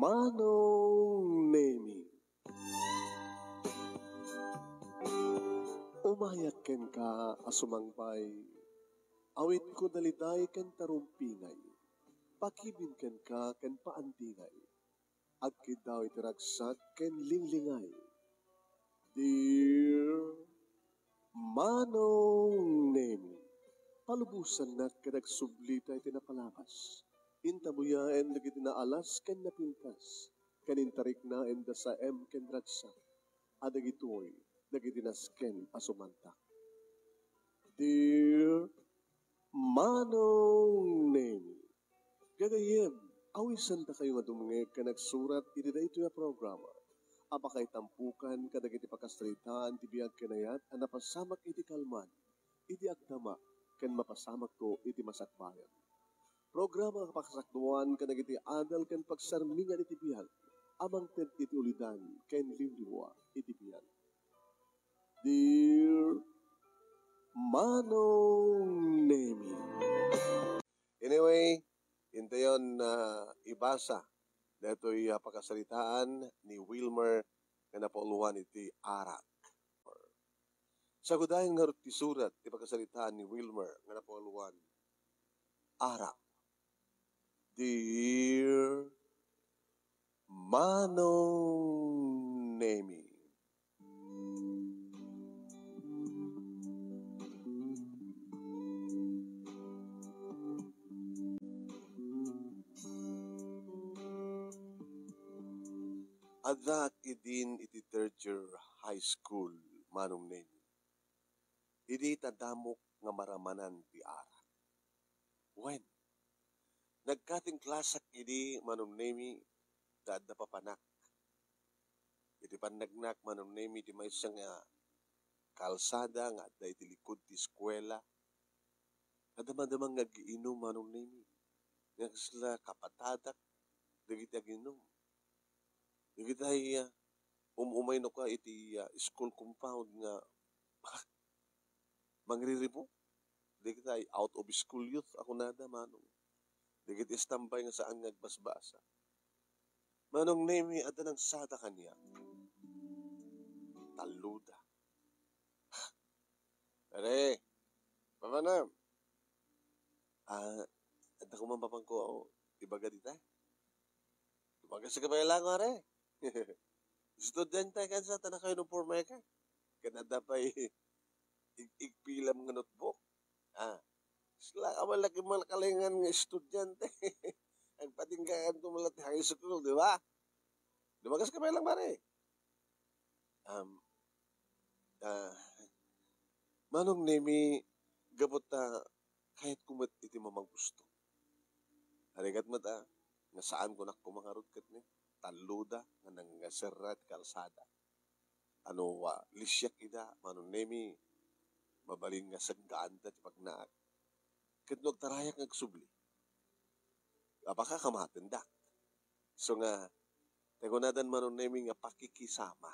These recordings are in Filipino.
Manong Nemi. Umayak ken ka asumangpay, awit ko daliday ken tarumpingay, pakibin ken ka ken paantingay, agkid daw itiragsak ken linglingay. Dear Manong Nemi, palubusan na kadagsublita iti napalakas, intabuya en dagiti naalas ken napintas, kanintarik na en da sa ken ragsak, adagitoy dagiti nasken asumantak. Dear Manong Nemi, gagayem, awisan ta kayo nga dumungeg ka nagsurat iti dayto nga programa. Apakay tampukan kadagiti pakasritaan ti biag kanayat a napasamak iti kalman, iti agdama ken mapasamak ko iti masakbayan. Programa nga pakasakduan kadagiti adal ken pagsarmingan iti biag, amang ted iti ulidan ken limliwa iti biag. Dear Manong Nemi. Anyway, intayon na ibasa dato'y pakasalitaan ni Wilmer nga napauluan iti arak. Sa gudayan nga ti surat ti pakasalitaan ni Wilmer nga napauluan arak. Dear Manong Nemi. Adak idin iti third year high school, Manong Nemi. Idi tadamok nga maramanan ti arak. When? Nagkating klasak idi, Manong Nemi, daad na papanak. Iti panagnak, Manong Nemi, di may isang kalsada nga da iti likod ti eskwela. Adamang nga giinom, Manong Nemi. Nga sila kapatadak, dagiti aginom. Dagiti umay no ka iti school compound nga mangriribo. Dagiti out of school youth ako nada, Manong. Dagiti istambay nga saan ngagbasbasa. Manong Nemi, ada ng sada kanya. Taluda. Pare, pamanam. Ada ko mambapang ko, ibaga dita. Ibaga sa kabay lang, are. Estudyante ka sa tanah kayo ng porma ka. Kanada pa igpilam nga notebook. Sila ka malaki malakalingan nga estudyante. Ang patinggaan tumalat high school, di ba? Lumagas ka pa lang, pare. Manong Nemi, gabot kahit kumot iti mamang gusto. Harigat mo nga saan ko nakumangarod kat ni? Taluda, nga nangasarat kalsada. Lisyak ida, Manong Nemi, mabalin nga sagdaan da, pag naag. Katnog tarayak nga subli. Apaka kamatendak. So nga, tagunadan, Manong Nemi, nga pakikisama.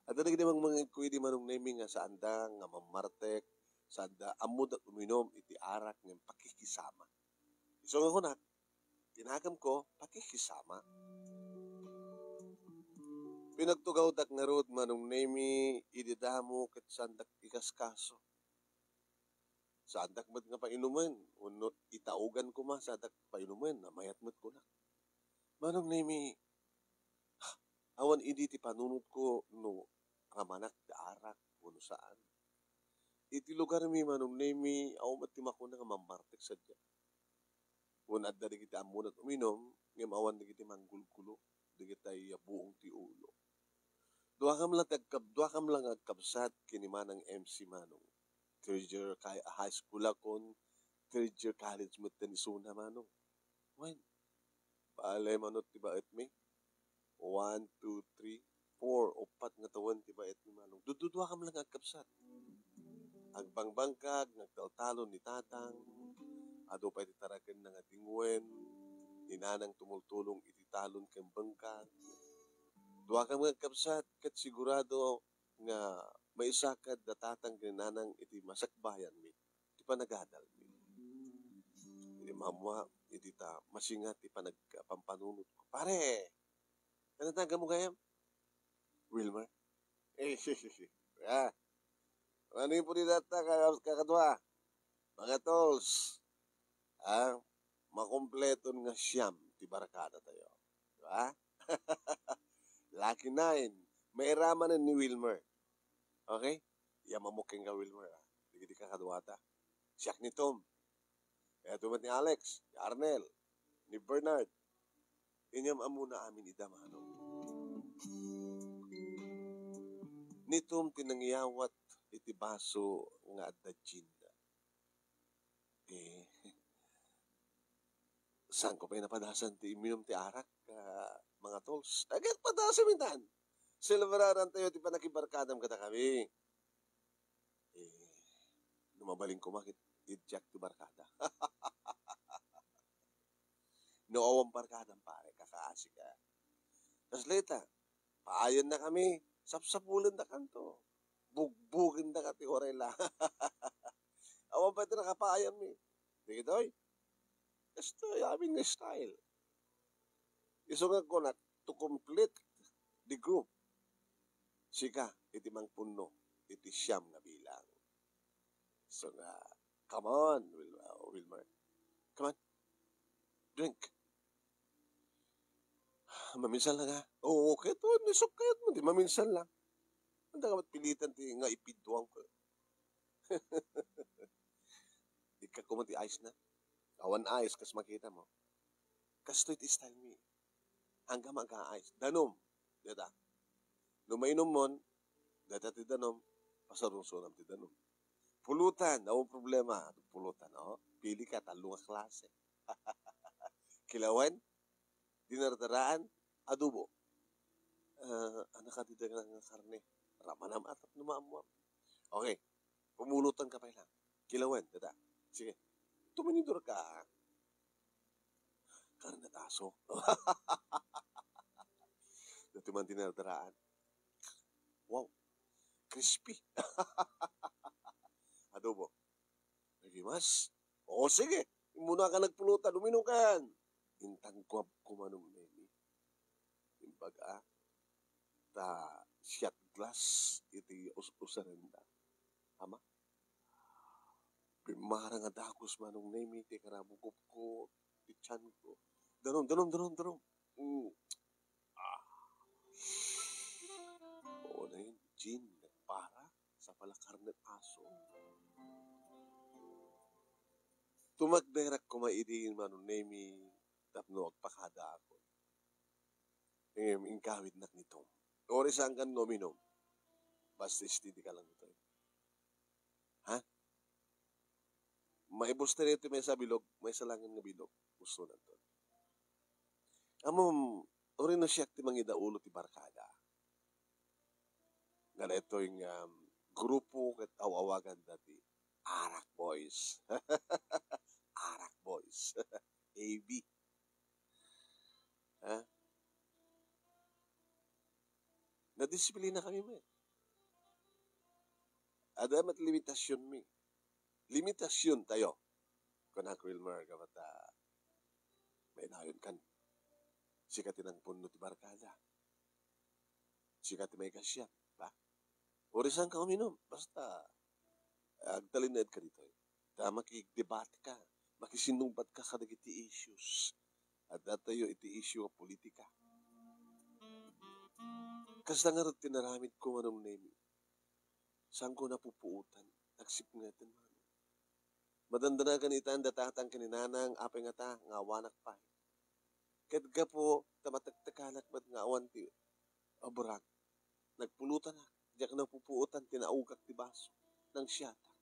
At naging namang mga kuwidi, Manong Nemi, nga saan da, nga mamartek, saan da, amod at uminom, iti arak, nga pakikisama. So nga kunak, tinagam ko, pakikisama. Pinagtugaw dak nga rod, Manong Nemi, ididamo kat sandak ikaskaso. Sandak mat nga painuman, unot itaugan ko ma, sandak painuman, namayat mat ko na. Manong Nemi, awan idi ti panunod ko, no, ramanak da arak, kuno saan. Iti lugar mi, Manong Nemi, awan matima ko na nga mamartek sadya. Unad na digiti amon at uminom, ngem awan digiti manggulgulo, digiti buong ti ulo. Dua kam lang agkabsat kini manang MC Manong. Third year high school akon, third year college mo tenisuna, Manong. When? Paalay manot ti baet mi? 1, 2, 3, 4, 4 nga tawan ti baet mi, Manong. Dudua kam lang agkabsat. Agbangbangkag, nagtaltalon ni tatang, ado pa ititaragan ng atingwen, ninanang tumultulong ititalon kang bangkag. Dua ka mga kapsat, kat sigurado nga may isakad datatang ninanang iti masakbayan mi, iti panagadal mi. Iti Iti ta, masingat ti panagpampanunot ko. Pare, kanataga mo kayam? Wilmer? Eh, ah, ano yung po ni data kakadwa? Mga tolls, makompleton nga siyam ti barakada tayo. Diba? Lucky 9. May ramanan ni Wilmer. Okay? Yamamuking ka Wilmer. Hindi ka kadwata. Siyak ni Tom. Kaya tumat ni Alex, ni Arnel, ni Bernard. Inyam amuna amin idamano. Ni Tom tinangyawat iti baso nga adadjin. Saan ko pa napadasan ti iminom ti arak, mga tolls. Agad padasan mintan. Silveraran tayo ti panakibarkadam kata kami. Lumabaling ko makit idjak ti barkada. Noawang barkadam pare, kakaasi ka. Tapos leta, paayon na kami, sapsapulan na kanto. Bugbugin na kati orela. Awan pa ito nakapaayan mi. Di kitoy? Ito yamin nga style. Isungan ko na to complete the group. Sika, iti mang puno, iti siyam na bilang. So nga, come on, Wilmer. Come on. Drink. Maminsan lang ha. Oo, okay to. Nisok kayat mo. Di maminsan lang. Ang dagat pilitan ti nga ipidwang ko. Di ka kumanti ice na. Awan ice, kas makita mo. Kas to iti style me. Hanggang magka-ice. Danom. Data. Lumainom mon, data ti danom, pasarungsunam ti danom. Pulutan, awang problema. Pulutan, oh. Pili ka, talong klase. Kilawan, dinardaraan, adobo. Anak ka didagang ng karne. Ramanam atap numamuam. Okay, pumulutan ka pa lang. Kilawan, data. Sige. Tuminidor ka. Karne taso. Dati man dinardaraan. Wow. Crispy. Adobo. Nagimas. Oo, sige. Muna ka nagpulutan. Uminom ka yan. Intangkwab kumanong nemi. Imbaga. Ta shot glass. Iti usarenda. Ama? Pimara nga dagos manong nemi. Iti karabukup ko. Iti chan ko. Danom. Oo na yun. Gin. Nagpara. Sa palakar ng aso. Tumagberak ko maidiin manong nemi. Tapno agpakada ako. Ingkawid nak nito. Oris ang kan nominom. Basta istidi ka lang ito. Ha? Maibos na rin ito may sa bilog. May salangan nga bilog. Gusto na ito. Amom, orin na siya ti mangida ulo ti barkada. Nga na ito yung grupo kat awawagan dati. Arak Boys. Arak Boys. AB. Ha? Nadisiplina kami mo. Adamat limitasyon mi. Limitasyon tayo. Kung ako Wilmer, kapata may nayon kan. Sikatin ang puno ti barkada. Sikatin may kasya. Ba? Orisan ka uminom. Basta agtalinad ka dito. Makikidebate ka. Makisinumbat ka kadag iti issues. At datayo iti issue of politika. Kasi nga rin tinaramid ko manong name. Saan ko napupuutan? Tagsip nga ito man. Madandana ganitan datatang kaninanang apay nga ta, nga awanak pa. Kahit ka po, tamatagtakanak ba't nga awan ti aburag. Nagpulutan na. Diyak na pupuutan, tinaugak ti baso ng siyata.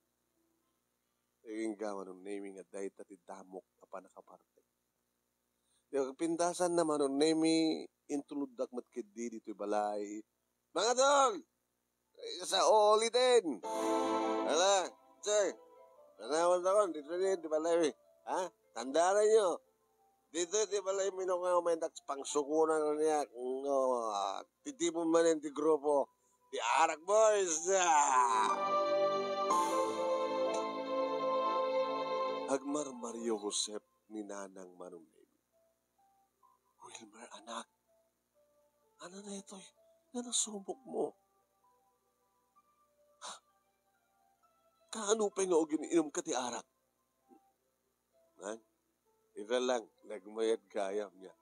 Yung gawa ng naming at dahil tati damok na panakaparte. Yung pindasan naman ng naming intuludak matkidi dito balay. Mga dol! Sa oli din! Hala, sir! Nanawal ako, dito rin, di balay. Ha? Tandaan nyo. Dito, di balay, minong nga umendak pangsukunan niya. Titi mo man yung grupo. Di Arak Boys! Agmar Mario Josep ni Nanang Manong Nemi. Wilmer, anak, ano na ito? Yan ang sumbok mo. Kaano pa nga o giniinom ka ti arak? Man, ika lang, nagmayad gayam niya.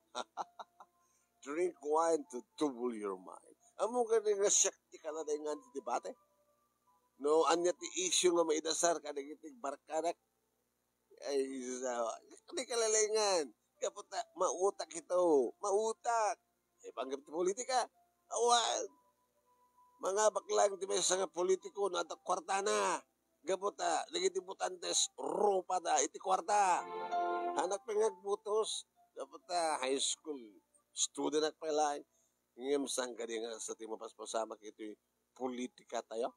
Drink wine to trouble your mind. Amo ka nga syakti ka na nga di debate? No, anya ti issue nga maidasar ka na gitig barkanak. Ay, hindi ka lalingan. Kapot na, mautak ito. Mautak. Eh, panggap ti politika. Awan. Mga baklang ti may nga politiko na atak kwarta na. Gapot na, nagitibutantes, rupa na, iti kwarta. Anak pangagbutos. Gapot na, high school. Student at pala. Ngayam sang ka nga sa timapaspasama kito'y politika tayo.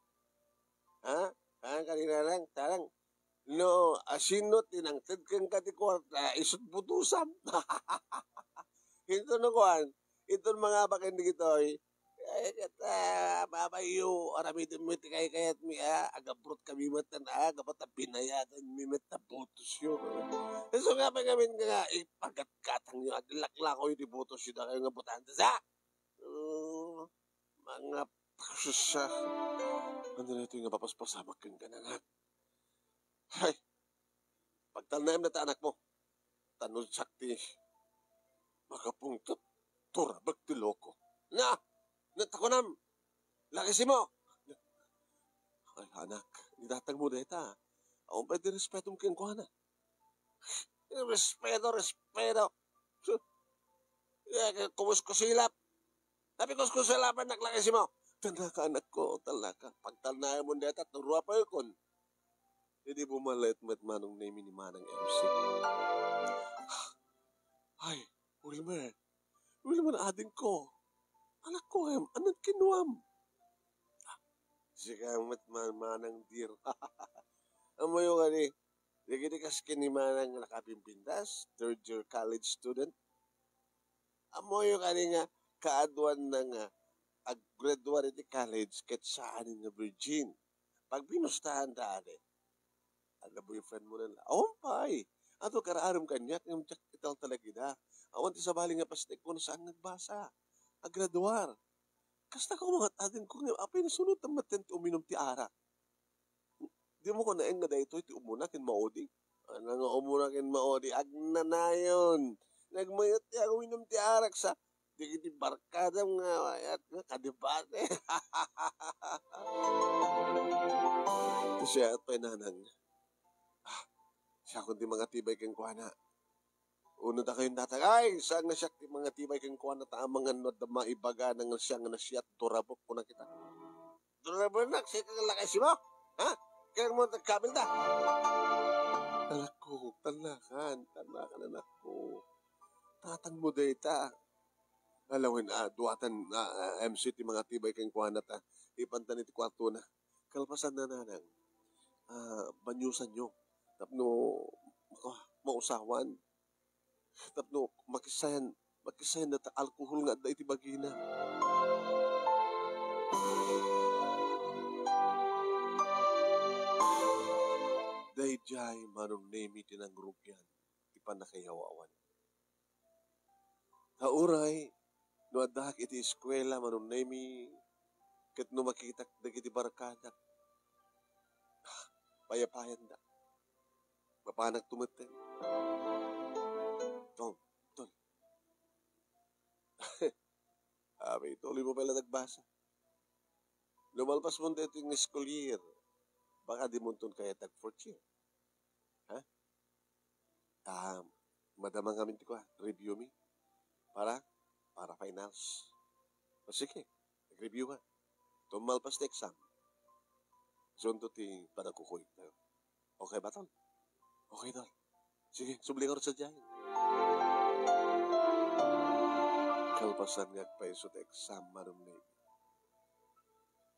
Ha? Ha? Kanina lang, tarang. No, asino tinangtid kang katikwarta, isut butusam. Ito na kuhan. Ito mga bakin dito'y, babayo, aramidin mo iti kayat mi, agabrot kami matan, gabat na binayatan mi mata butos yun. So nga pa ngamin nga, ipagat-katang nyo, aglaklako yung butos yun na kayo nga butantes, mga pasusa. Ano na ito yung napapaspasamak kang ganangat? Ay, pagtalnaim na ta anak mo, tanod sakti, makapungtot, turabag ti loko. Na, natakunam, lakisi mo. Ay, anak, nidatag mo deta. Ako pa di respeto mo kiyang kuhana. Respeto. So, kumuskusilap. Tapi kuskusilapan naklakisi mo. Tanda ka anak ko, talaka. Pagtalnaim mo deta, turwa pa yun. Hindi bumalit-mat manong name ni Manang MC. Ay, Wilmer ading ko. Anak ko, anong kinuam? Sikamat manang dear. Amo yung ani, nagitikas ni Manang nakapimpindas, third year college student. Amo yung ani nga, kaadwan ng graduate di college, ket saan nga virgin. Pag binustahan daan ang boyfriend mo na, pay. Ato karaaram kanyak, yung tsak ital talaga na. Awan ti sabali nga pastek ko na saan nagbasa. Agraduar. Kasta ko mga tadin ko nga, apay nasunod ang matente uminom ti arak. Di mo ko naeng nga dahito, iti umunakin maodi. Ano nga umunakin maodi, agnanayon. Nagmayot ti ang uminom ti arak sa, di kiti barkada nga, at nga kadibate. Ito siya at pa'y nanang. Siya kundi mga tibay kang kuhana. Uno na kayong natagay, saan nga siya mga tibay kang kuhana ta mga no da maibaga ng siya nga na siya turabok ko na kita. Turabok na, siya kang lakasi mo? Ha? Kaya mo nagkabil da? Anak ko, tanakan anak ko. Tatang mo data. Alawin, duwatan MCT mga tibay kang kuhana ta. Ipantan iti kwarto na. Kalpasan na nanang. Banyusan nyo. Tapno mausawan. Tapno makisayan na ta alkohol nga da iti bagina. Dayjay manong nemi tinangrugyan ipan nakayawawan. Hauray no adak iti eskwela manong nemi ket no makita dagiti barkada. Payapayan da. Mapanak tumaten. Tol. Tuloy mo pala nagbasa. Lumalpas mo dito yung school year. Baka di mo itong kaya tag fourth year. Ha? Madamang kami ko review me. Para finals. O sige, nag-review ka. Tumalpas na exam. Zonto ti panakukoy tayo. Okay ba, tol? Okay, tol. Sige, subling ako sa dyan. Kalpasan nga paiso ta exam marum na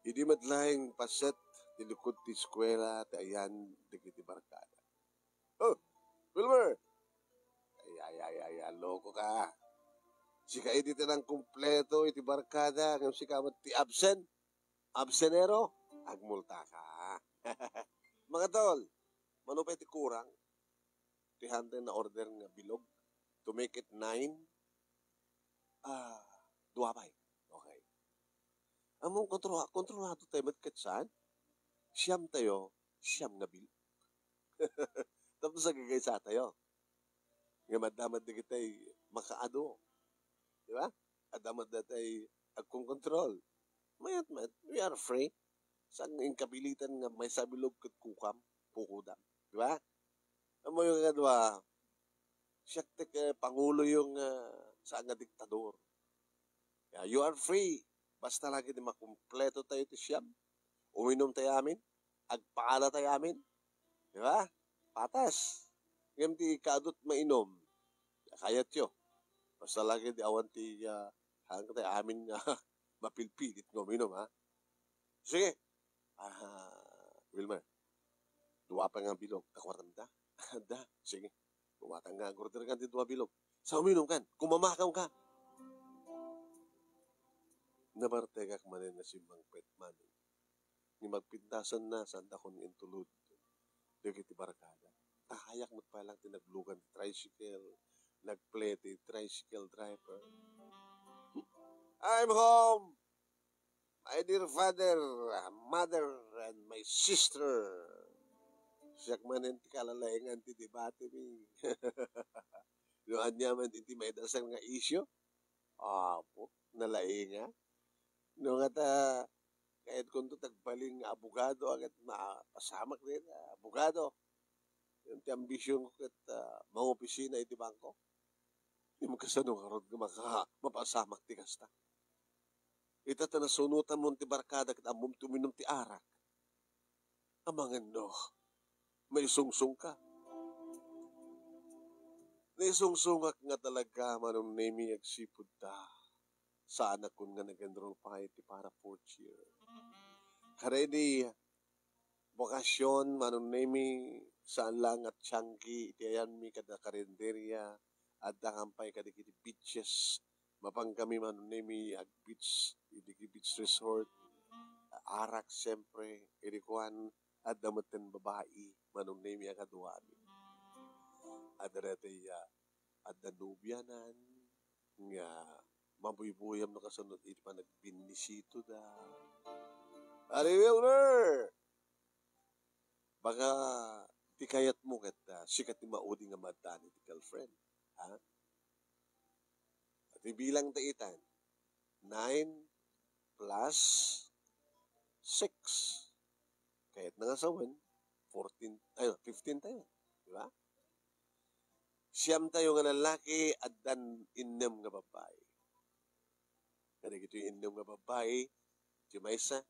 Idi madlaing paset tilukod ti eskwela ti ayan digiti barkada. Oh, Wilmer! Ay, loko ka. Sika iti tinang kumpleto iti barkada ngam sika ti absenero, agmulta ka. Mga tol, manupay ti kurang. 300 na order nga bilog. To make it 9, duwapay. Okay. Among kontrolado tayo magkatsan, siyam tayo, siyam nga bilog. Tapos nagagay sa tayo. Nga madamad na kita'y makaado. Di ba? Adamad na tayo agkong kontrol. Mayat, we are free. Saan ang kabilitan nga may sabilog kat kukam, pukudam. Di ba? Amo yung kadwa, siya pangulo yung saan nga diktador. Yeah, you are free. Basta lagi di makumpleto tayo ito siyam. Uminom tayo amin. Agpaala tayo amin. Di ba? Patas. Ngayon di kadot mainom. Kayat yo. Basta lagi di awan ti hanggang tayo amin nga mapilpilit ng uminom, ha? Sige. Wilmer. Dua pa nga bilog. Kakwaranda. Da. Sige. Bumatang nga. Gurder ka di dua bilog. Sa uminom kan. Kumamakaw ka. Nabartegak manin na si Mang Petman. Ni magpintasan na sanda ko ng intulod. Dagiti barkada. Tahayak magpalang tinaglugan ti tricycle. Nagplay ti tricycle driver. I'm home! My dear father, mother, and my sister. Siyak manin ti kalalayangan ti debate mi. Yung anyaman ti may dasal nga isyo. Po, nalainga. No nga kahit kung tagbaling abogado agad mapasamak din, abogado. Yung ti ambisyon ko kat mga opisina iti bangko. Hindi mo kasano karod mapasamak ti kasta. Ita tanasunutan mo ti barkada kat amom tuminom ti arak. Amangan no, may sungsung ka. Naisungsungak nga talaga manong nemi agsipod ta. Sa anak ko nga nag-enroll pa iti para 4th year. Karedi, bokasyon, manong nemi, saan lang at tiyangki, iti ayan mi kada karinderya, at dakampay kada kiti beaches, mapang kami manong nemi ag beach, iti beach resort, arak siyempre, irikuan, at damaten babae, manong nemi akaduami. At darete, at danubyanan, nga, mabuybuyam na kasunod, iti pa nagbinisito da. Ari Wilmer! Baka ti kayat mo kat sikat ni maudi nga madani ti girlfriend. Ha? At ibilang taitan, 9 plus 6. Kayat na nga sawan, 15 tayo. Diba? Siyam tayo nga lalaki at dan inem nga babae. Kaya ito yung inyong nga babae, si Maisa,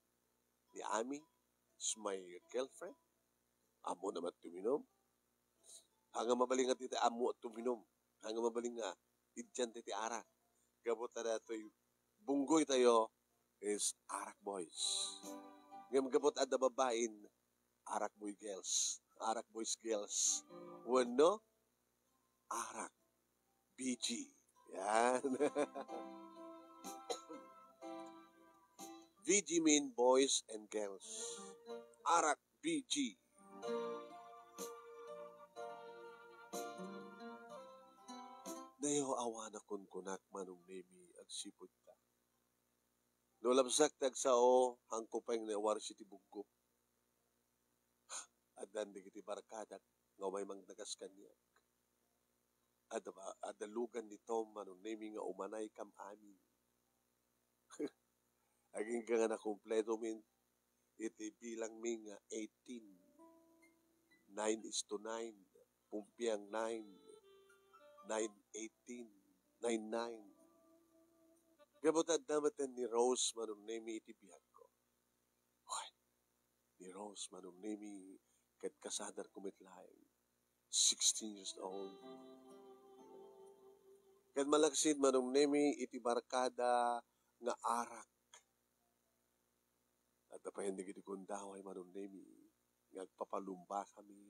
ni Ami, is my girlfriend. Amo naman tuminom. Hanggang mabaling nga titi amo at tuminom. Hanggang mabaling nga idyan titi arak. Gabot na ito yung bunggoy tayo is arak boys. Ngayon gabot at babain, arak boy girls. Arak boys girls. Wano, arak. BG. Yan. VG mean boys and girls. Arak BG. Dayo awa na kunkunak manong nemi agsipod ta. No labsak tag sao hangko pa yung nawar si tibuggo. Adan di kiti barkadak nga may mangdagas kanya. Adalugan ni Tom manong nemi nga umanay kam amin. Aging ka nga na kumpleto min, iti bilang mi nga 18. 9:9. Pumpiang 9. 9:18. 9:9. Gabotad namatan ni Rose manong nemi iti biyag ko. What? Ni Rose manong nemi kat kasadar kumitlaing. 16 years old. Kat malaksid manong nemi iti barkada nga arak. At pa hindi kiti kundaway manong nemi, ngagpapalumba kami.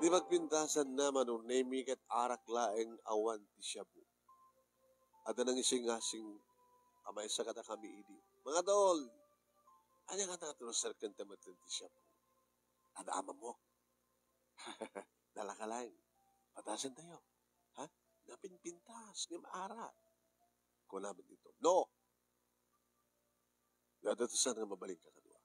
Di magpintasan na manong nemi kat arak laeng awan ti Shabu. At nang ising-asing amay sa kata kami idi. Mga tol, Anya nga na certain tematan ti siya po. Ada ama mo. Dala ka lang. Patasan tayo. Ha? Napinpintas. Nga maara. Kung namin dito. No! Dadatusan nga mabaling ka kadua.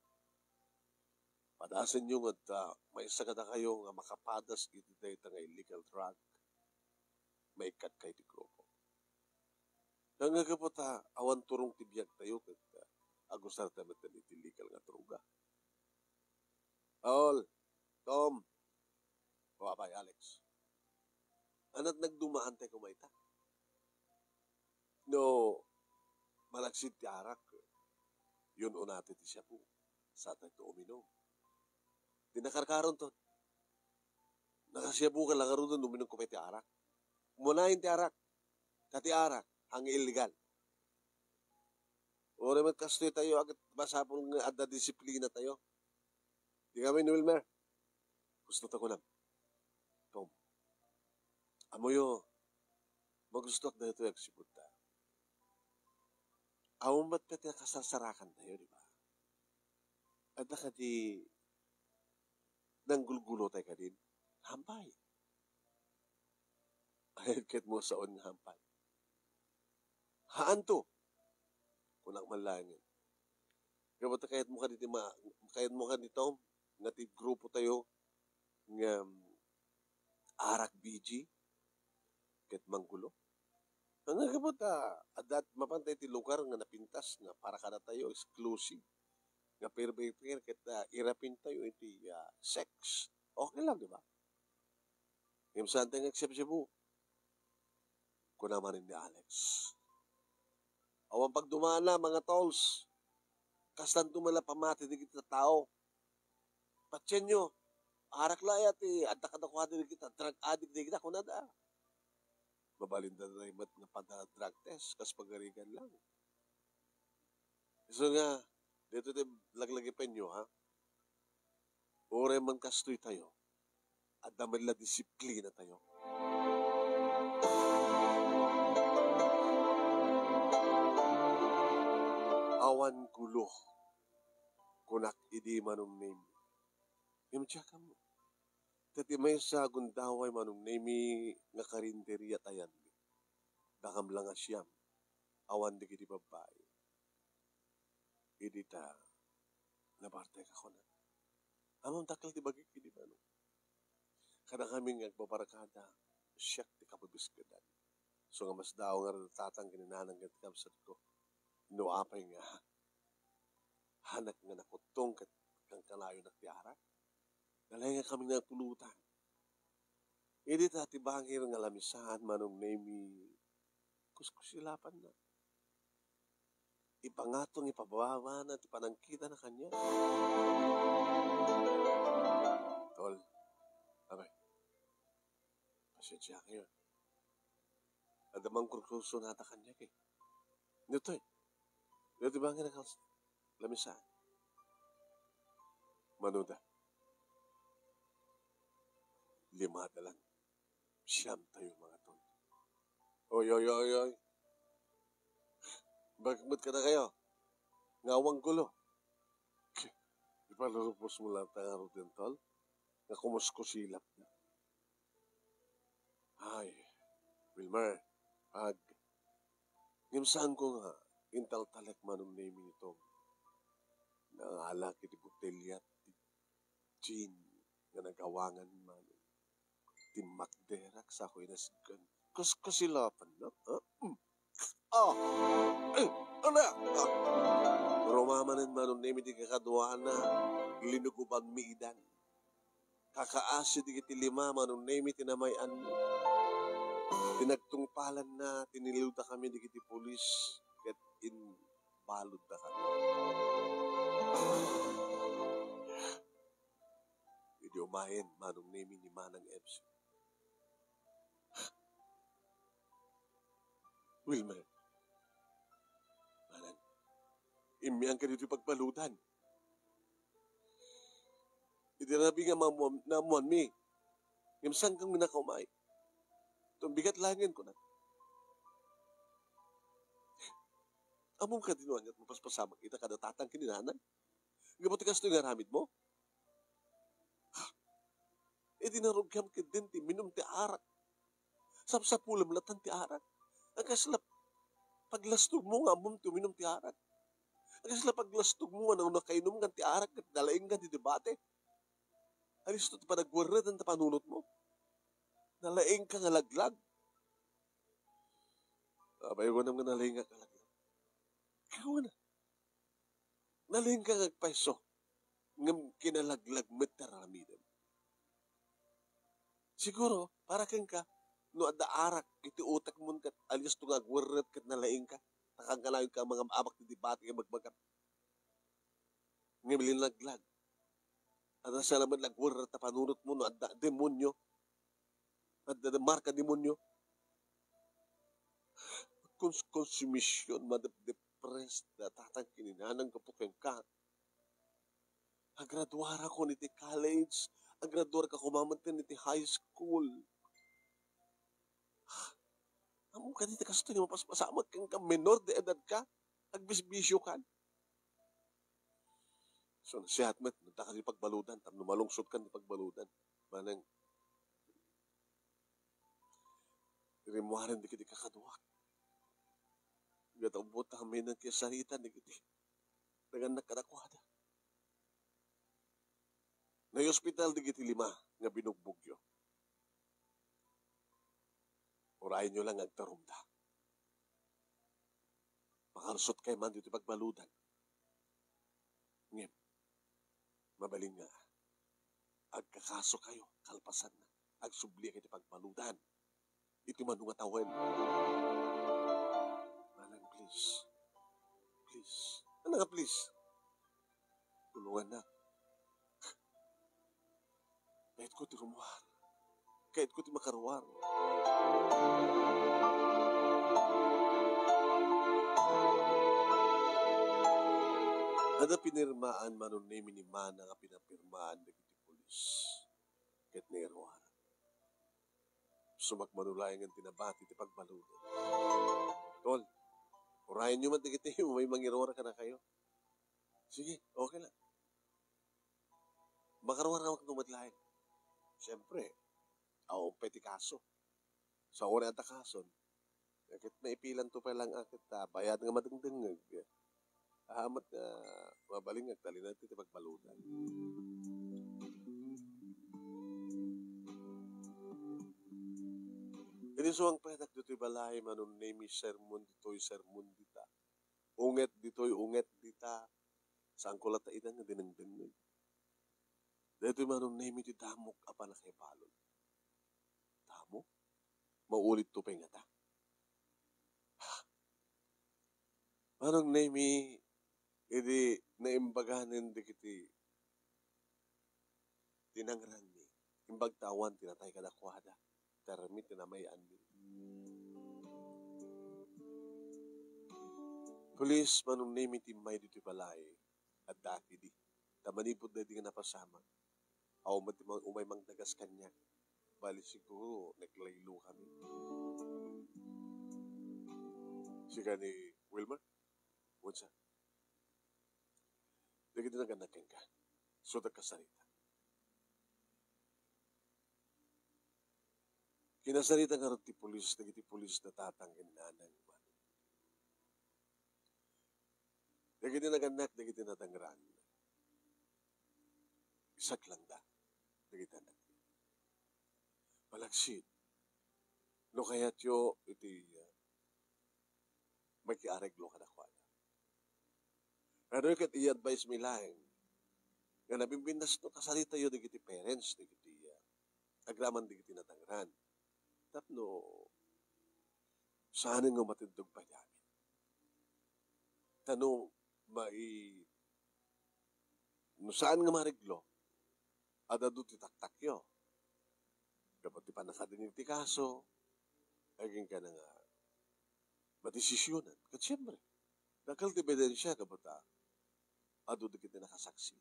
Padasan nyo at may isa ka na kayo nga makapadas iti dahil nga illegal drug. May ikat kay ti grupo. Nangagapot awan turong tibiyag tayo kat agusar tayo iti illegal nga droga. Paul, Tom, Babay, Alex. Anat nagdumaan tayo kumaita. No, malagsit ti arak. Yun unati ti siya po. Sa tayo uminom. Dinakarkaron to. Nakasiyabu ka lang karoon doon uminom kumay ti arak. Munahin ti arak. Kati arak. Ang illegal. O naman kastoy tayo agad masapong adda disiplina tayo. Di kami ni Wilmer. Gusto ta ko na. Tom. Amoyo. Magustok na ito yung sipunta. Awang ba't pati nakasasarakan tayo, di ba? At naka di nanggulgulo tayo ka din. Hampay. Kahit mo sa on hampay. Haan to. Kunang malangin. Kaya ba't kahit mo ka dito, nga ti grupo tayo, nga arak BG, kahit manggulo. Ang nagabot adat mapantay ti lugar nga napintas nga para kada tayo exclusive. Nga per kahit irapin tayo iti sex. Okay lang, di ba? Yung saan tayo accept siya po. Kung naman ni Alex. Awang pagdumana, mga tolls. Kastan dumala pamati di kita tao. Patsyan nyo. Arak layat adda kadakuha di kita. Drug addict di kita. Kung nada. Mabalinda na rin nga pada-drug test. Kas pagarigan lang. So nga, dito din laglagipin nyo, ha? Ore man kastoy tayo. At naman la disiplina tayo. Awan gulo. Kunak idi manong name. Imtsaka mo. Tati may sa gundaway manong name nga karinderya tayan. Dakam lang asyam. Awan di kiti babae. Idi ta. Nabarte ka ko na. Amang takal di bagay kiti manong. Kada kaming agbabarakada. Siyak di kapabiskadan. So nga mas daw nga tatang kininanang kat kapsat ko. Nuapay nga hanak nga nakutong kat kang kalayo na tiara. Dalay nga kami napulutan. Hindi tati bangir nga lamisahan manong name kuskusilapan na. Ipangatong ipabawa na ipanangkita na kanya. Tol, abay, pasensya kayo. Adamang kurkuso nata kanya kay. Nito Dito ba nga lamisan? Manuda. 5 na lang. Siyam tayo mga tol. Oy. Bakit ka na kayo? Ngawang gulo. Ipalurupos mo lang tayo din tol. Nga kumuskusilap na. Ay, Wilmer, ngimsaan ko nga, intal talak manong name nito. Nangalak iti botelya, gin, nga nagawangan man. Timakderak sa ako'y nasigan. Kusilapan na, ha? Rumamanin manong name iti kakaduan na, linuguban miidan. Kakaasid iti 5 manong name iti namayan. Tinagtungpalan na, tiniluta kami di kiti polis. Ket in balod na kami. Hindi umahin, manong name ni Manang MC. Wilmer, Manang, imiyang ka dito pagbalutan. Itirabi nga namuan mi. Ngimsang kang minakaumay. Itong bigat langin ko na. Among ka dinuan at mapaspasamang kita kada tatang kininanay. Gabuti kas ito yung aramid mo? E di narugyam ka din ti minum ti arak. Sapsapulam latan ti arak. Ang kasla paglastog mo nga mum ti minum ti arak. Ang kasla paglastog mo nga nang nakainom nga ti arak at dalaing nga ti debate. Alis to ti panagwarad ang tapanunot mo. Nalaing ka nga laglag. Abay ko naman nalaing ka laglag. Kaya na. Nalaing ka ngagpaiso. Ngam kinalaglag metaramidan. Siguro, para kang ka, no ada arak, iti utak mo kat alias to ngagwarad kat nalaing ka. Takagalayon ka mga abak ti debate nga magbagam. Ngam linaglag. At nasa naman nagwarad tapanunot mo no ada demonyo. Ada marka demonyo. Konsumisyon, madep-depressed na tatang kininanang kapukeng ka. Agraduara ko niti college, agraduara ka kumamantin niti high school. Amo ka niti kasto niya mapaspasamag kang ka menor de edad ka, agbisbisyo ka. So, sihat met, nagtaka di pagbaludan, tam malungsod ka di pagbaludan. Manang, rimuharan di kiti kakaduak. Gatambot kami ng kisarita ni kiti. Naganak kadakwada. Na hospital di kiti 5 nga binugbugyo. Urayin nyo lang agtarumda. Makalusot kay man dito pagbaludan. Ngem, mabaling nga. Agkakaso kayo, kalpasan na. Agsubli kayo pagbaludan. Ito man nga tawen. Manang, please. Please. Ano nga, please? Tulungan na. Kahit ko ti rumuhar. Kahit ko ti makaruwar. Ada pinirmaan manon ni minimana nga pinapirmaan na kiti pulis. Kahit na iruwar. Sumakmanulayan ang tinabati ti pagbaludan. Tol, urayan nyo man digiti, may mangiruwar ka na kayo. Sige, okay lang. Makaruwar ka magtumadlayan. Siyempre, pwede kaso. Sa uri at kason, kahit naipilan to pa lang akit, bayad nga madengdengag. Ahamat na mabalingag, tali natin iti pagbaludan. Inisuang petak dito'y balay, manon name sermon dito'y sermon dita. Unget dito'y unget dita. Saan ko lata itan nga dinengdengag. Dito'y manon name iti damok apa na kay balon. Damok? Maulit to pa nga ta. Manon name iti naimbaganin di kiti tinangran ni. Imbagtawan tinatay kadakwada. Termit na may anmin. Police, manong name iti may dito balay at dati di. Tamanipod na di nga napasama. Aw umay mang nagas kanya. Bali siguro, naglaylo kami. Siga ni Wilmer? What's that? Dagiti na ganakin ka. So, nagkasarita. Kinasarita nga rin ti pulis na tatangin nanang man. Dagiti naganak, dagiti natangran. Isak lang da. Dagiti anak. Malagsid. No kaya't yo, iti may kiareglo ka na kwa. Pero yung kat i-advise mi lang, nga nabimbindas no kasarita yo, dagiti parents, dagiti agraman, dagiti natangran. Tapno, saan nga matindog pa namin? Tanong, no saan nga mariglo? Ada do ti taktakyo. Kapag ti pa nakadinig ti kaso, aging ka na nga madesisyonan. Kat siyempre, nakal ti ebidensya kabata, ado di kita nakasaksi.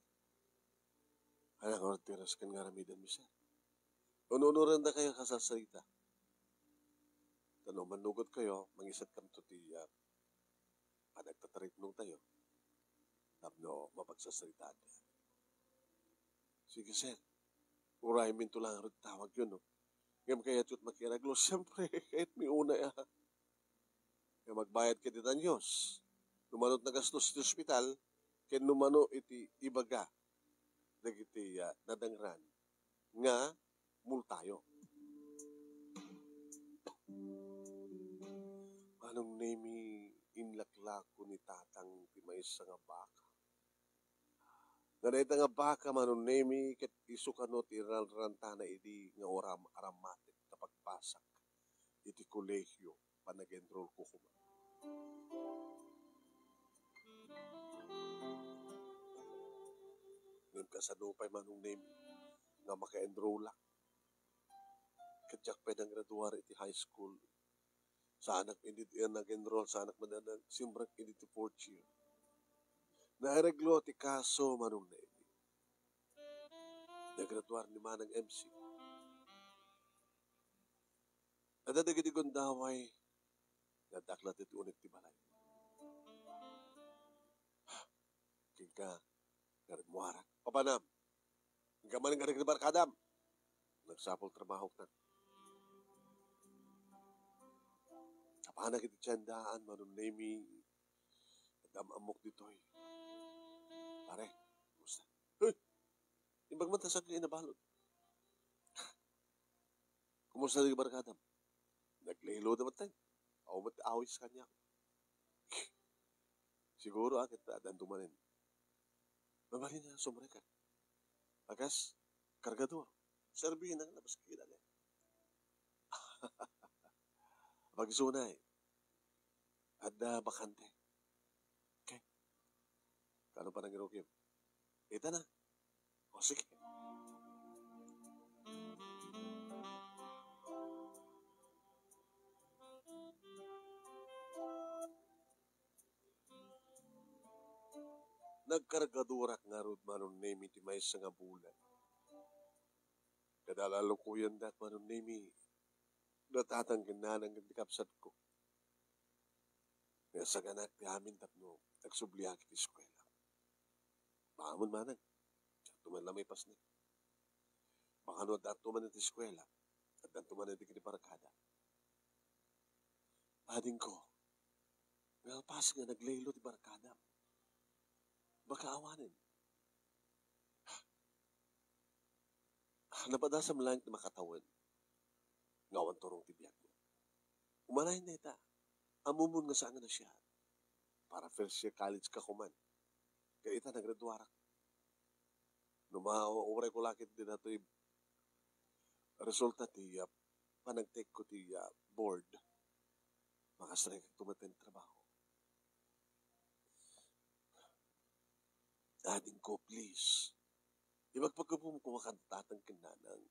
Anak ko tiras kan nga ramidan mi sir. Ununuran na kayo kasasarita. Tanong, manugot kayo, mangisat kam to ti panagtatarit nung tayo. Tapno, mapagsasalitaan niya. Sige, sir. Urahin minto lang rin tawag yun, no? Ngam kaya tiyot makiraglo. Siyempre, kahit may una ya. Kaya magbayad ka din ang Diyos. Numanot na gastos sa ospital, kaya numano iti ibaga. Dagiti nadangran. Nga, multayo. Anong name inlaklako ni tatang timaysa nga baka? Nanayta nga baka manon name ket isukano ti rantana idi nga oram aramatik kapagpasak iti kolehyo panag-enroll ko kuma. Ngem kasadupay manong name nga maka-enroll lang. Kadyak pedang graduar iti high school. Sa anak hindi nag-enroll, sa anak mananag, simbrang hindi ti 4th year. Naireglo ti kaso manong na ini. Nagraduar ni Manang MC. Nadadagiti gondaway, nadaklat iti unik ti balay. Kingka, narimwarak. Papanam, hingga man nga nagribarkadam. Nagsapol trabaho na. Kapanak iti tiyandaan, manong name damamok ditoy. Pare, musta? Hoy! Imbag man tasag na inabalot. Kumusta na barkadam? Naglaylo naman tayo. Ako mat awis kanya. Siguro akit dan tumanin. Mabalin na sumrekat. Agas, kargador. Serbihin na labas kila na. Pagsunay. Ada bakante. Okay. Kano pa nang irokim? Ita na. O sige. Nagkargadurak nga rod manon name iti may nga bulan. Kadalalo ko yan dat manon name natatanggan na ng kapsat ko. Kaya sa ganak ti amin tapno nagsubliak iti eskwela. Maamon manang. Tuman lamay pas ni. Baka no dato man iti eskwela at dato man iti kiniparakada. Ading ko, nga pas nga naglaylo ti barakada. Baka awanin. Napadasam lang na makatawan. Ngawan torong tibiyag mo. Umanahin na ita. Amumun nga saan na siya. Para first year college ka kuman. Kaya ita nagraduarak. Numauray ko lakit din na ito resulta ti panag-take ko ti board. Makasarang tumaten trabaho. Ading ko, please. Ibagpagkapong kumakantatang kinanang.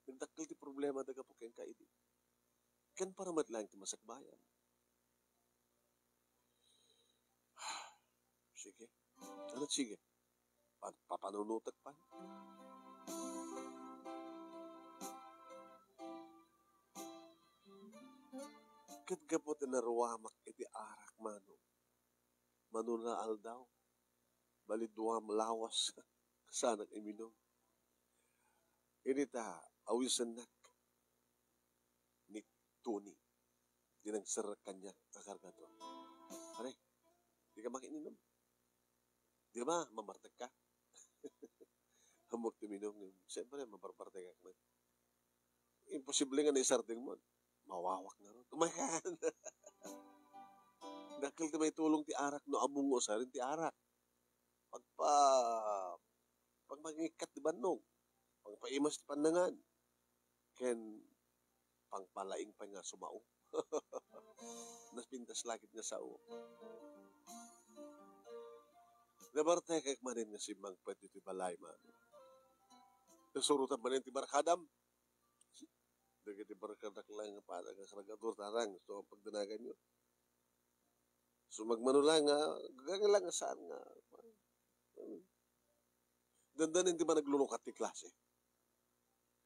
Nagdakil ti problema daga po kayang kaidi. Kan para matlang ti masakbayan. Sige. Ano sige? Papanunutak pa. Kat gapot na ruwamak iti arak mano. Manuna aldaw. Balidwa malawas kasanak iminom. Inita awisan nak ni Tony. Di nagsarak kanya kakargato. Pare, di ka makininom. Di ba, mamartag ka? Hamok timinom. Siyempre, mabarbartag ka. Imposible nga na isarding mo. Mawawak na ron. Tumayan. Dakil ti may tulong ti arak no among usarin ti arak. Pag magikat di banong, pagpaimas ti pandangan, ken pangpalaing pa nga sumao. Naspintas lakit nga sao. Nabarte kay manin nga si Mang Pwede ti balay man. Nasurutan manin ti barakadam. Dagi ti barakadak lang nga para nga karagadur tarang. So pagdanagan nyo. So magmano lang nga, gagalang nga saan nga. Dandanin di ba naglulukat ti klase?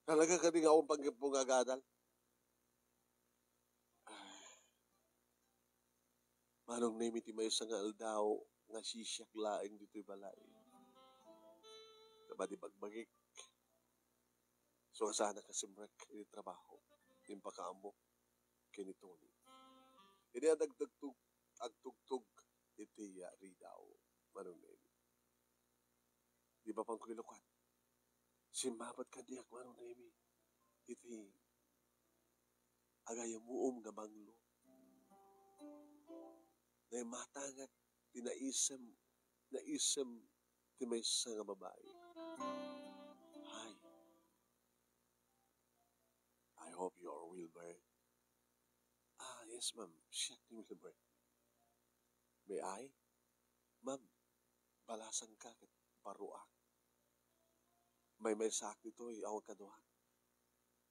Talaga ka di nga akong panggagadal? Manong name iti may nga aldaw, nga sisyak laing dito'y balay. Kabadi bagbagik. So, sana kasimrek ini trabaho. Yung pakaamok kini Tony. Ini ang agtugtog iti ridaw. Manong nemi. Di ba pang kuilukan? Simbabat ka diyak, manong nemi. Iti agayamuom nga banglo. Na matangak tinaisem ti may nga babae. Hi. I hope you're Wilbur. Yes, ma'am. Siya ni Wilbur. May I? Ma'am, balasan ka kat paruak. May sak dito, awag ka doon.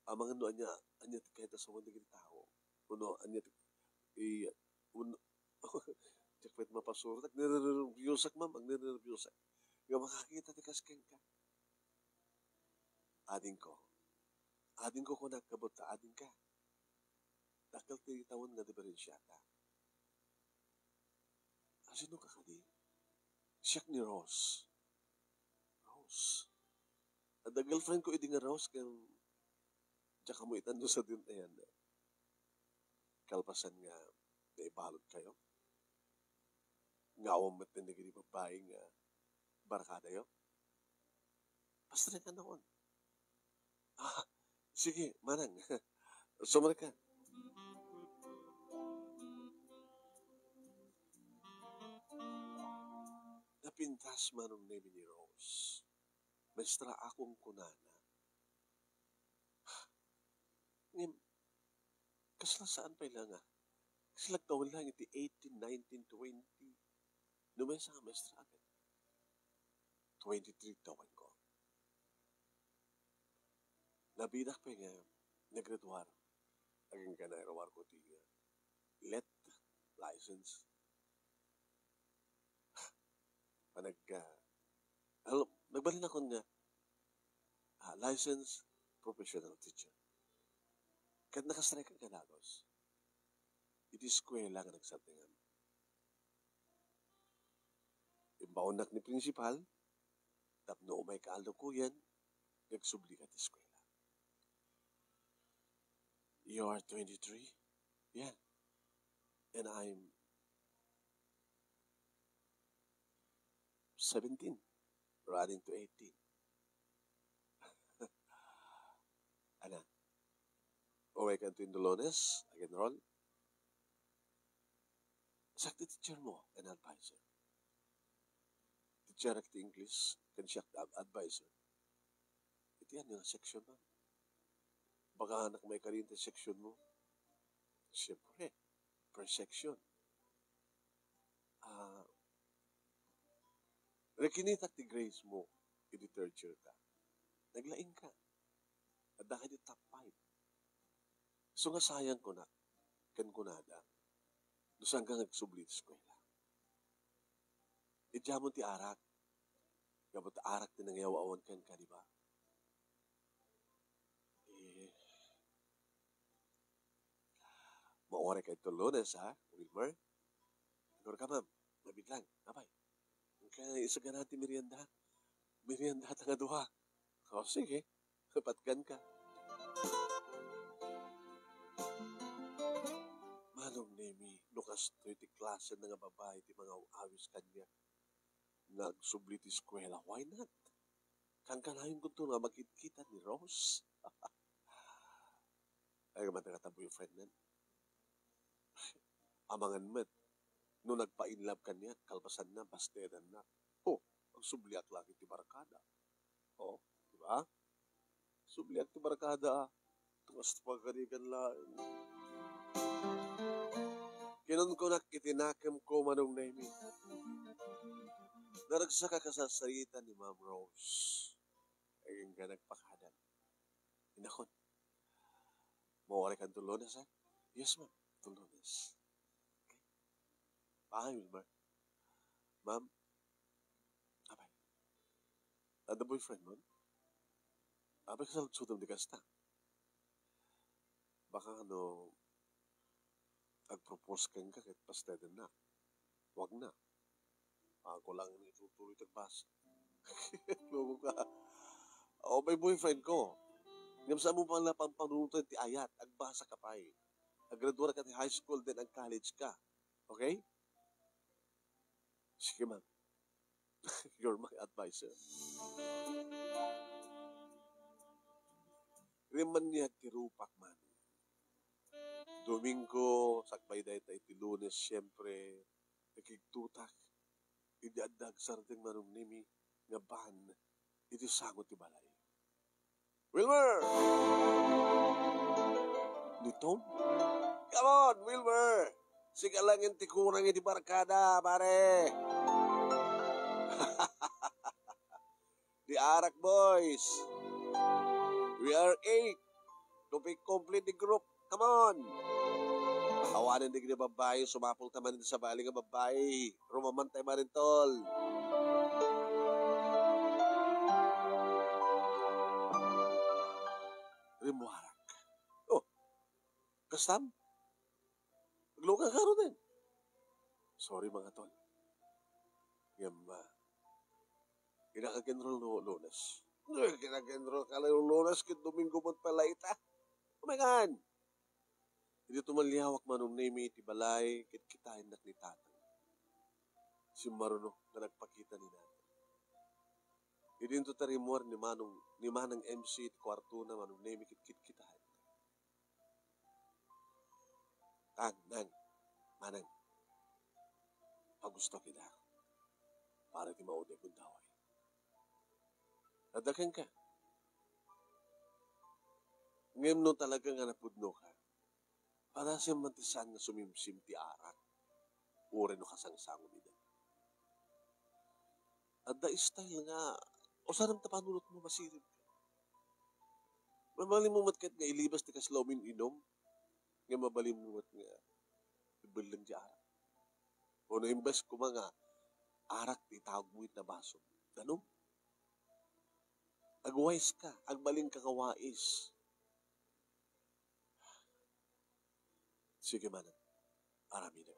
Ang mga no, anya kahit sa mga naging tao. Uno, anya, jakpet mapasurat. Nire-reviewsak, ma'am. Ang nire-reviewsak. Nga makakita ti kasken ka. Ading ko kung nagkabot ta, ading ka. Dakal ti tawon nga diferensyata. Sino ka kadi? Siyak ni Rose. Rose. At the girlfriend ko idi nga Rose, kaya diya ka mo itando sa din ayan. Kalpasan nga, naibalot kayo. Ngawang mat na naging babae nga barakada yo. Basta ka noon. Sige, manang. Sumara ka. Napintas manong nemi ni Rose. Mestra akong kunana. Ngim, kasla saan pa ilang Kasi lagtawin lang iti 18, 19, 20. Numesa nga mestra agad. 23 tawan ko. Nabidak pa nga, nagraduar. Aging ka nairawar ko ti let license. Nagbalin ako nga licensed professional teacher. Kat nakastrike ang kanagos. Iti eskwela nga nagsatingan. Imbaunak ni principal, tapno umay kaalukuyan, nagsubli ka ti eskwela. You are 23? Yeah. And I'm 17, running to 18. Ana, uwi ka to Indolones, again roll. Sakti teacher mo, an advisor. Teacher at English, kan siya advisor. Ito yan yung section mo. Baka anak may karinta section mo. Siyempre, per section. Nakinitak ti grades mo, iti third year ka. Naglaing ka. At dahil iti top 5. So nga sayang ko na, kan kunada, dusang ka nagsublit eskwela. Idya mo ti arak. Gabot arak ti nangyawawan kan ka, di ba? Maore ka ito Lunes, ha? Wilmer? Siguro ka, ma'am. Mabit lang. Abay. Kaya isa ka natin merienda. Merienda at nga duha. O, sige. Kapatkan ka. Manong nemi, nukas to iti klase na nga babae, iti mga awis kanya. Nagsubli ti eskwela. Why not? Kangkanayon ko ito nga magkita ni Rose. Ay, matagata boyfriend nan. Amangan met. Nung nagpa-inlove kanya, kalpasan na, basteran na. Ang subliak lang iti barakada. Di ba? Subliak iti barakada. Tungas pagkanikan lang. Kinon ko itinakam ko manong nemi. Naragsaka ka sa sarita ni Ma'am Rose. Ayun ka nagpakadan. Inakon. Mawari kang Tulones, ha? Yes, ma'am. Tulones. Okay. Wilmer. Ma'am. Abay. Ada boyfriend mo? Abay ka sa sudam di kasta. Baka ag-propose kang ka kahit pastedan na. Wag na. Ako lang itutuloy tagbasa. Loko ka. O, may boyfriend ko. Ngam sa mo pala pampanunutan ti ayat, agbasa ka pa eh. Agradura ka ti high school, then ang college ka. Okay? Sige, ma'am. You're my advisor. Riman niya ti rupak man. Domingo, sakbay dahi tayo ti Lunes, siyempre, nakigtutak. Idiadag sarating manong nimi, nga ban, iti sangot ti balay. Wilmer! Ni Tom? Come on, Wilmer! Sige lang yung tikurang iti barkada, pare! The Arak Boys! We are 8 to be complete the group. Come on! Awanan din na babae, sumapol taman sa bali nga babae. Rumamantay marintol. Rimuharak. Oh, kastam? Magluka ka rin din. Sorry mga tol. Yamba. Kinakagenrol no Lunes. Kinakagenrol ka lang yung Lunes, kit Domingo mo pala ita. Oh my God! Hindi tumalihawak manong name iti balay, kit kitain nak ni tatang. Si Maruno na nagpakita ni natin. Hindi ito tarimor ni Manang MC iti kwarto na manong name kit kitain. Kang, nang, manang, pagusto kita. Para ti mauday kong daway. Nadakan ka. Ngayon no talaga nga napudno ka. Para siya mantisan na sumimsim ti arak. Ure no kasangsango nila. At da style nga, o sarang tapanulot mo masirip ka. Mabalim mo matkat nga ilibas ti kaslawin inom. Nga mabalim mo mat nga ibalang di arak. O naimbas ko mga arak ti tawag mo na baso. Ganun? Agwais ka, agbaling ka kawais. Sige man, arami na.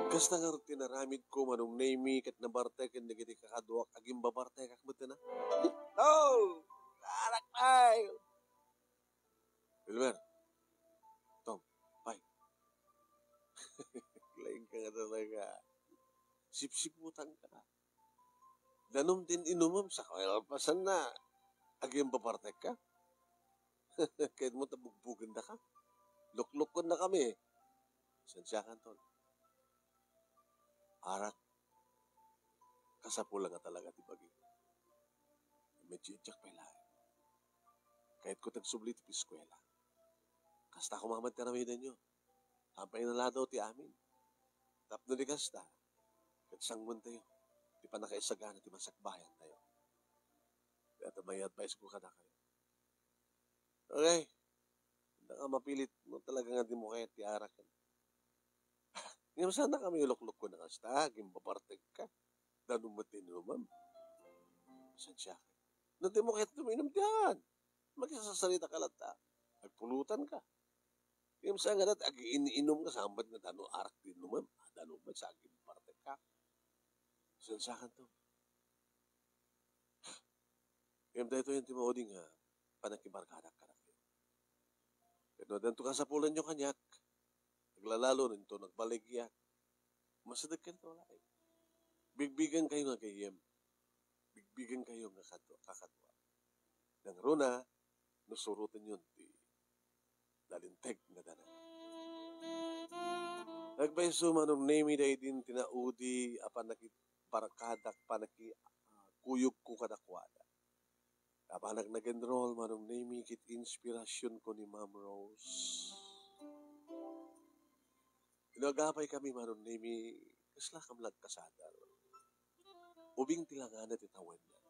Kasta nga tinaramid ko manong name kat nabartek and nagiti kakaduak aging babartek akmat na. Oh! Arak tayo! Wilmer, Tom, bye. Lain ka nga talaga. Sipsiputan ka. Danom din inumam sa kailpasan na aging babartek ka. Kahit mo tabugbugan na ka. Luklukon na kami. Sansyakan, tol. Arak. Kasapulan nga talaga ti bagi. Medyo ityak pa ilahin. Kahit ko tagsubli ti piskwela. Kasta ko mamad karamidan nyo. Hampay na daw ti amin. Tapno di kasta. Katsangman tayo. Di pa nakaisagana ti masakbayan tayo. Kaya may advice ko kada kayo. Okay. Hindi ka mapilit mo talaga nga di mo kaya ti arak. Ngayon sana kami uloklok ko na kasta. Gimbabarteg ka. Danumatin naman. Sansya ka. Nanti mo kaya tuminom diyan. Magsasalita ka lang ta. Nagpulutan ka. Ngayon sana nga natin, ag-iniinom ka sambat na dano arak din naman. Danumat sa gimbabarteg ka. Sansya ka to. Ngayon dahil ito yung timauding panakibarkadak ka na kayo. Pero danto ka sa pulan nyo kanyak. Naglalalo nito, nagbaligya. Masadag ka nito wala eh. Bigbigan kayo nga kayem. Bigbigan kayo nga kakatwa. Nang runa, nusurutan yun ti dalinteg na danan. Nagbayso manong name day din tinaudi apan nakibarkadak panaki kuyog ko kadakwada. Apan nag-enroll manong name kit inspirasyon ko ni Ma'am Rose. Inagapay kami maron nimi kasla kamlag kasada. Ubing tilangan at itawan niya.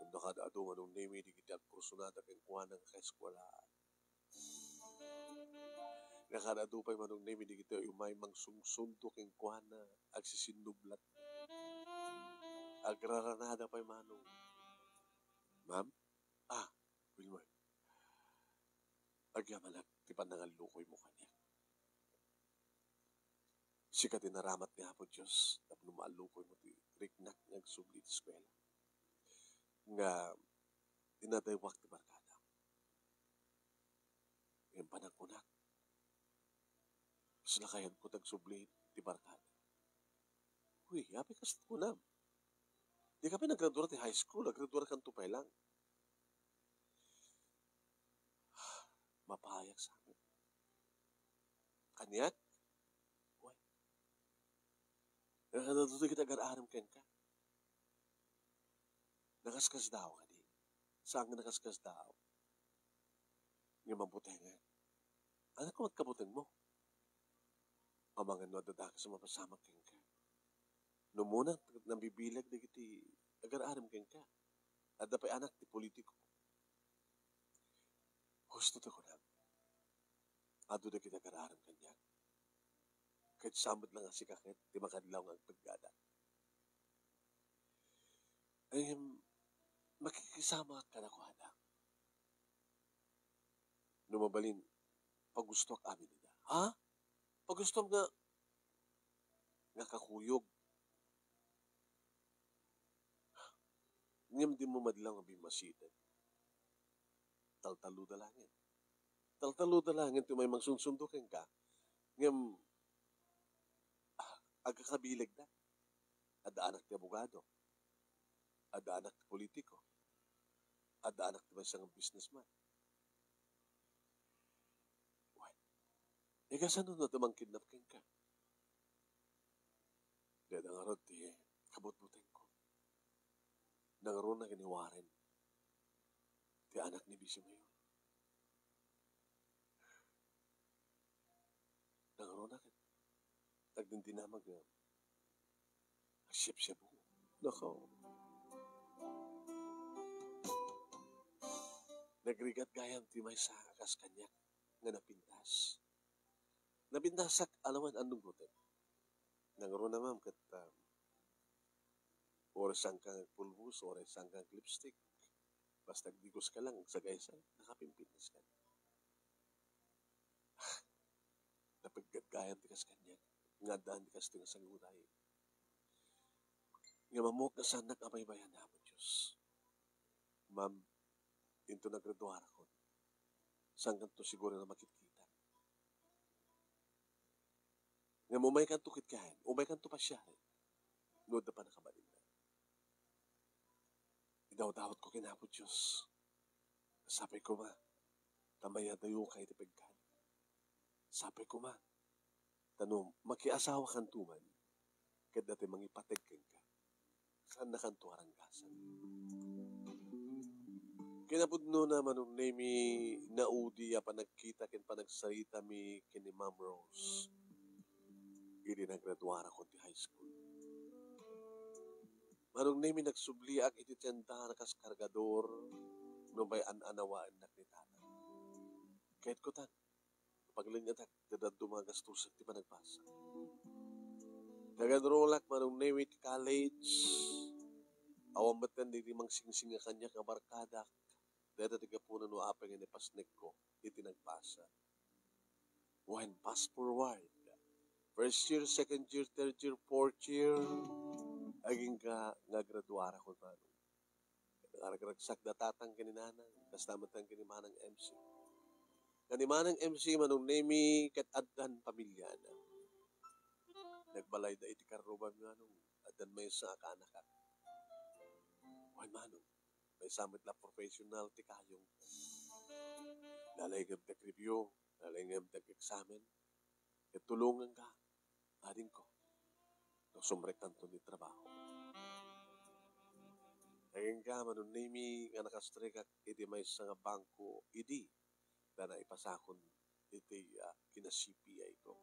Kung nakadaado manong nimi di kita kursunada kang kuha ng kaeskwalaan. Nakadaado pa'y manong nimi di kita umay mang sungsundo kang kuha na agsisinublat. Agraranada pa'y manong. Ma'am? Wilmer. Agyaman at tipan nangalukoy mo kanya. Sika dinaramat ni Apo Diyos, tapno maalukoy mo ti riknak nagsubli ti eskwela. Nga, dinadaywak ti barkada. Ngayon panagkunak, sila kayan ko tagsubli ti barkada. Uy, happy kas kunam. Di kami naggraduar ti high school, naggraduar kan tupay lang. Mapahayag sa amin. Kanyak, uy, natutuloy kita agar-aram ken ka. Nakaskas daw ka di. Saan nga nakaskas daw? Nga mabuti nga. Anak ko magkabutin mo. Amangan no adada ka sa mapasamak ken ka. No muna, nabibilag na kiti agar-aram ken ka. At dapay anak ti politiko. Gusto to ko na. Ado na kita agar-aram kanya. Kahit samad lang ang sikakit, di makadlaw ang paggada. Ay, makikisama ka na ko, anak. Numabalin, pagusto ak amin nila. Ha? Pagusto nga kakuyog. Ngam di mo madlang ang bimasitan. Taltalo dalangin. Taltalo dalangin, ito may magsunsundukin ka. Ngam, agkakabilig na. Ada anak ti abogado. Ada anak ti politiko. Ada anak ti isang businessman. Why? Ika saan na tamang kidnapin ka? Dahil ang arod ti kabutbutin ko. Nangaroon na giniwarin. Ti anak ni Bisi Mayor. Nangaroon na kin. Nagdindinamag na. Asyap-syap mo. Nakaw. Nagrigat gayam ti may sa akas kanyak nga napintas. Napintasak alaman anong gutin. Nangaroon na ma'am kat oras ang kang pulbus, oras ang kang lipstick. Basta digos ka lang sa gaysay, nakapimpitas ka. Napaggatgayan ti kas kanyak. Nga daan ti kas ti kasanguray. Nga mamuk na sanak amay bayan na mo, Diyos. Ma'am, into nagraduara ko. Saan kanto siguro na makikita. Nga umay kanto kitkahin, umay kanto pasyahin. Nood na pa nakabalin na. Idaw-dawat ko kinapod, Diyos. Sapay ko ma, tamaya dayo kay tipagkan. Sapay ko ma, tanong, makiasawa kan tuman, kad dati mangipatig ka. Saan na kanto haranggasan? Kinapudno naman nung nami naudi pa nagkita kin panagsarita mi kini Ma'am Rose. Hindi nagraduara ko ti high school. Manong nami nagsubliak iti tiyenta kas kargador no may anawaan na ni tata. Kahit ko tan, paglingatak, dadad dumagastos at di pa nagpasa. Nagadrolak manong nami ti college, awang batan di mang sing-singa kanya kabarkadak, dahil tigapunan no apeng ni pasnek ko, iti nagpasa. When pass forward, first year, second year, third year, fourth year, aging ka nga graduara ko pa. Nakaragsak datatang kininanang, kas namatang kinimanang MC. Kanimanang MC manong nemi kat addan pamilya na. Nagbalay da iti karuban nga nung addan may sa kaanakat. Why manong? May samit la professional ti kayong. Nalaygam tag-review, nalaygam tag-examen. At tulungan ka, ading ko. Nang sumrek kanto ni trabaho. Naging ka, manong nami nga nakastrikak, iti may sa nga bangko, idi, na naipasakon iti kina-CPI ko.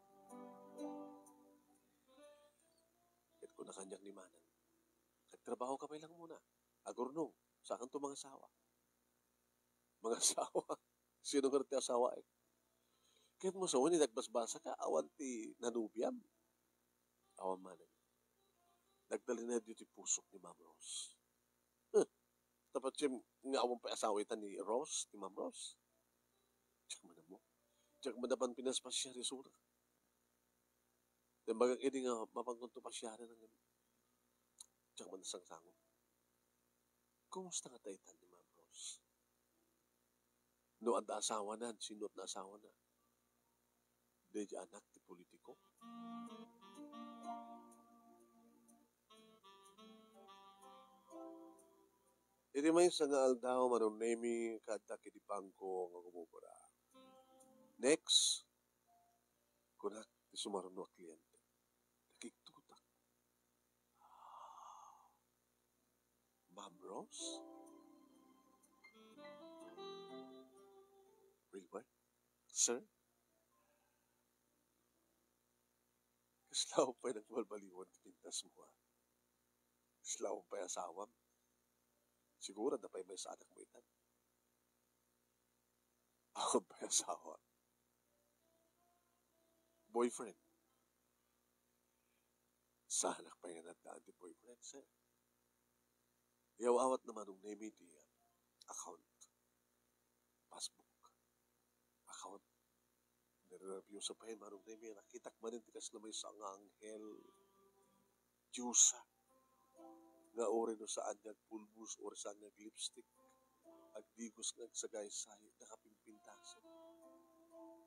Ito ko na kanyak ni Manang. Nagtrabaho ka pa lang muna. Agurnong, saan to mga asawa? Mga asawa? Sino nga ti asawa eh? Kahit mo sa wani, nagbasbasa ka, awan ti nanubiam. Awan Manang. Nagdali na dito pusok ni Ma'am Rose. Tapat siya nga awang pa asawa ita ni Rose, ni Ma'am Rose. Tsak mo na mo. Tsak mo na pan pinaspas siya risura. Timbagang ini nga mapangkunto pa siya ng tsaka manasang sangon. Kumusta nga taytan ni Ma'am Rose? No, ang asawa na, sinot na asawa na. Di anak ti politiko. Iti may sa nga aldaw manunemi kada kiti bangko nga kumubura. Next, kunak ti sumaruno a kliyente. Nakiktutak. Ma'am Rose? Wilmer? Sir? Kaslaw pa'y nagbalbaliwan ti pintas mo ha. Kaslaw pa'y asawam. Siguro na pa'y may sa anak mo itan. Ako pa'y asawa. Boyfriend. Sa anak pa'y nga nagdaan ti boyfriend, sir. Iyaw-awat naman nung name iti account. Passbook. Account. Nire-review sa pahin manong name nakitak manin ti kas na may sang anghel. Diyosa. Nga ori no saan nga pulbus or saan nga lipstick. Agdigos nga sagaysay nakapimpintasan.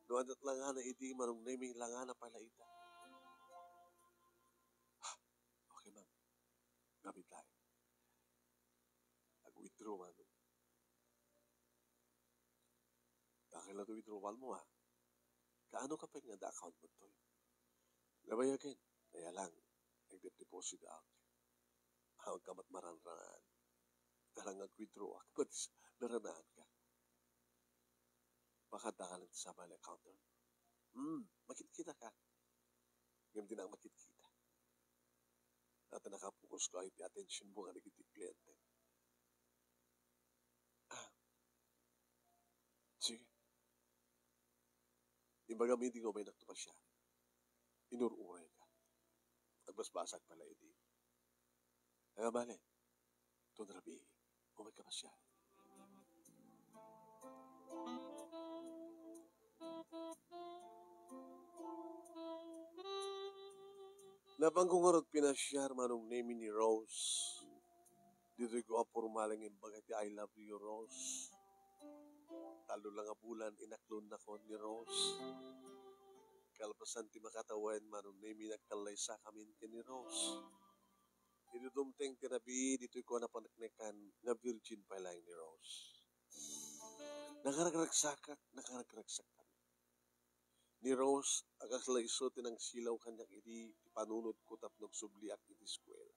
Doon at lang na iti manong name lang na pala ita. Okay ma'am. Gamit tayo. Nag-withdraw manong. Dahil na withdrawal mo ha. Kaano ka pa nga da-account mo to? Nabayagin. Kaya lang, nag-deposit ako. Hawag ka maranrangan. Dalang nag-withdraw ako. But naranahan ka. Baka dakalan sa mali counter. Makikita ka. Ngayon din ang makikita. Natin nakapokus ko ay attention mo nga nagiging kliyente. Sige. Imbaga hindi ko may nagtupas siya. Inururay ka. Nagbasbasag pala iti. Nga bale, ito narabi, umay ka pa siya. Napang kungarot pinasyar manong name ni Rose. Dito ko apurmalang imbaga ti I love you, Rose. Talo lang a bulan, inaklon na ko ni Rose. Kalpasan ti makatawan manong name nagkalay sa kamin ni Rose. Idudumteng tinabi, dito ko na panaknekan na virgin pa lang ni Rose. Nakaragraksak kami. Ni Rose, agas laiso tinang silaw kanyang iti, panunod ko tapnog subliak iti skwela.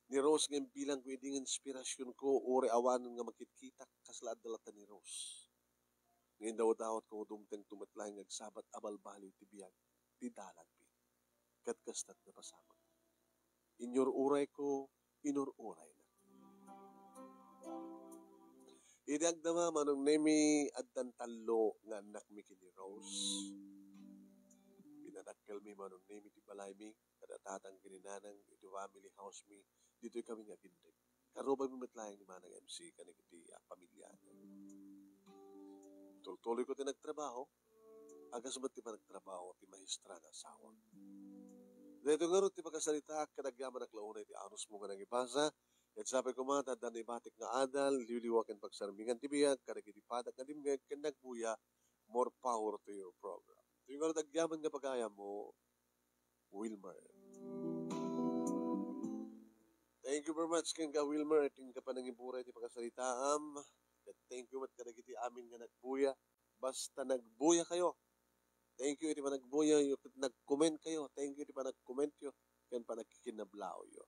Ni Rose ngayon bilang ko iti inspirasyon ko, ore awanon nga makitkitak, kaslaad dalata ni Rose. Ngayon daw-dawat ko dumteng tumatlaing agsabat abalbali ti biyag, ti dalagpi. Katkastat na pasama. Inyor uray ko, inor uray na. Idag dama manong nemi addan talo nga anak mi kini Rose. Pinadakkel mi manong nemi ti balay mi, kadatatang gininanang iti family house mi, dito'y kami nga gindig. Karuba mi matlayang ni manang MC kanig iti pamilya. Tuloy ko ti nagtrabaho, agas ba't ti nagtrabaho ti mahistra na asawa. Dito nga rin ti pagkasalita, kadagyaman naklaunay ti anus mo nga nang ibasa, at sabi ko mata, dan ibatik nga adal, liwliwakin pagsarmingan ti biyag, kadagitipadak nga dimgag, kanagbuya, more power to your program. Ito nga dagyaman nga pagaya mo, Wilmer. Thank you very much, Ken ka Wilmer, iting ka pa nang iburay ti pagkasalita, thank you mat kadagiti amin nga nagbuya, basta nagbuya kayo. Thank you iti pa nagbuya, nag-comment kayo. Thank you iti pa nag-comment yo. Yan pa nagkikinablaw yo.